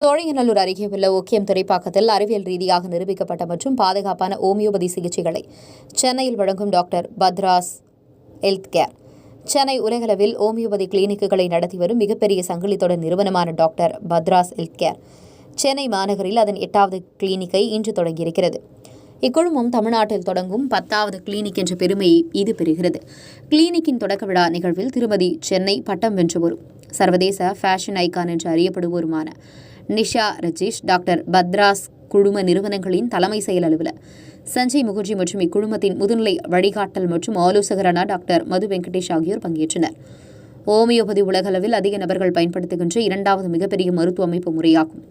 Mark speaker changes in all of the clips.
Speaker 1: சோழிங்கநல்லூர் அருகே உள்ள ஒக்கியம் துறைப்பாக்கத்தில் அறிவியல் ரீதியாக நிரூபிக்கப்பட்ட மற்றும் பாதுகாப்பான ஓமியோபதி சிகிச்சைகளை சென்னையில் வழங்கும் doctor Batra's health care. Chennai உலகளவில் ஓமியோபதி கிளினிக்குகளை நடத்தி வரும் மிகப்பெரிய சங்கிலி தொடர் நிறுவனமான doctor Batra's health care Chennai மாநகரில் அதன் 8வது கிளினிக்கை இன்று தொடங்கியிருக்கிறது. இக்குழுமம் தமிழ்நாட்டில் தொடங்கும் 10வது கிளினிக் என்ற பெருமையை இது பெறுகிறது. கிளினிக்கின் தொடக்க விழா நிகழ்வில் திருமதி சென்னை பட்டம் வென்றவரும் சர்வதேச ஃபேஷன் ஐகான் என்று அறியப்படுவோருமான நிஷா ரஜேஷ், டாக்டர் பத்ராஸ் குழும நிறுவனங்களின் தலைமை செயல் அலுவலர் சஞ்சய் முகர்ஜி மற்றும் இக்குழுமத்தின் முதுநிலை வழிகாட்டல் மற்றும் ஆலோசகரான டாக்டர் மது வெங்கடேஷ் ஆகியோர் பங்கேற்றனர். ஓமியோபதி உலகளவில் அதிக நபர்கள் பயன்படுத்துகின்ற 2வது மிகப்பெரிய மருத்துவ அமைப்பு முறையாகும்.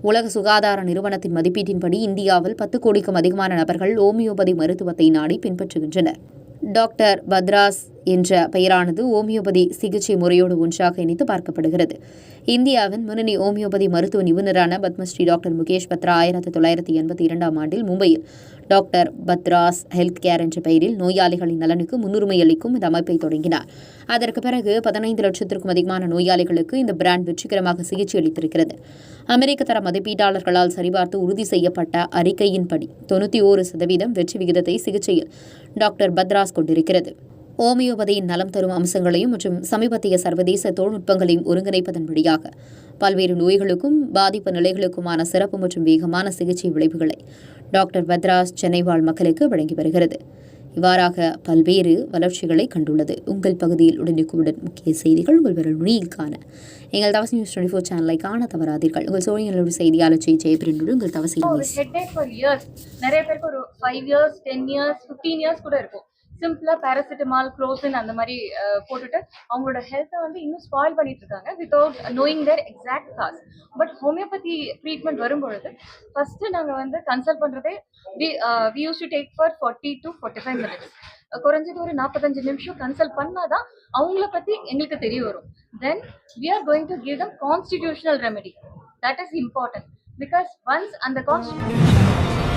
Speaker 1: உலக சுகாதார நிறுவனத்தின் மதிப்பீட்டின்படி இந்தியாவில் 10 கோடிக்கும் அதிகமான நபர்கள் ஓமியோபதி மருத்துவத்தை நாடி பின்பற்றுகின்றனர். டாக்டர் பத்ராஸ் என்ற பெயரானது ஓமியோபதி சிகிச்சை முறையோடு ஒன்றாக இணைத்து பார்க்கப்படுகிறது. இந்தியாவின் முன்னணி ஓமியோபதி மருத்துவ நிபுணரான பத்மஸ்ரீ டாக்டர் முகேஷ் பத்ரா 1982ஆம் ஆண்டில் மும்பையில் டாக்டர் பத்ராஸ் ஹெல்த் கேர் என்ற பெயரில் நோயாளிகளின் நலனுக்கு முன்னுரிமை அளிக்கும் இந்த அமைப்பை தொடங்கினார். அதற்கு பிறகு 15 லட்சத்திற்கும் அதிகமான நோயாளிகளுக்கு இந்த பிராண்ட் வெற்றிகரமாக சிகிச்சை அளித்திருக்கிறது. அமெரிக்க தர மதிப்பீட்டாளர்களால் சரிபார்த்து உறுதி செய்யப்பட்ட அறிக்கையின்படி 91% வெற்றி விகிதத்தை சிகிச்சையில் டாக்டர் பத்ராஸ் கொண்டிருக்கிறது. ஓமியோபதியின் நலம் தரும் அம்சங்களையும் மற்றும் சமீபத்திய சர்வதேச தொழில்நுட்பங்களையும் ஒருங்கிணைப்பதன் வழியாக பல்வேறு நோய்களுக்கும் பாதிப்பு நிலைகளுக்குமான சிறப்பு மற்றும் வேகமான சிகிச்சை விளைவுகளை டாக்டர் பத்ராஸ் சென்னை வாழ் மக்களுக்கு வழங்கி வருகிறது. இவ்வாறாக பல்வேறு வளர்ச்சிகளை கண்டுள்ளது. உங்கள் பகுதியில் உடனுக்குடன் முக்கிய செய்திகள் உங்கள் விரல் நுனியில் காண எங்கள் தவசி நியூஸ் 24 சேனலை காண தவறாதீர்கள். உங்கள் சோழியனோட செய்தியாளர் ஜெயபிரனுடன் உங்கள் தவசி நியூஸ்.
Speaker 2: நிறைய பேருக்கு ஒரு 5 years 10 years 15 years கூட இருக்கும். சிம்பிளா பேராசிட்டமால் குரோசின் அந்த மாதிரி போட்டுட்டு அவங்களோட ஹெல்த்தை வந்து இன்னும் ஸ்பாயில் பண்ணிட்டு இருக்காங்க without knowing their exact cause. But homeopathy treatment வரும்பொழுது ஃபர்ஸ்ட் நாங்கள் வந்து கன்சல்ட் பண்றதே we use to take for 40 to 45 minutes. குறைஞ்சது ஒரு 45 நிமிஷம் கன்சல்ட் பண்ணாதான் அவங்கள பத்தி எங்களுக்கு தெரிய வரும். Then we are going to give them constitutional remedy. That is important because once அந்த கான்ஸ்டிடியூஷன்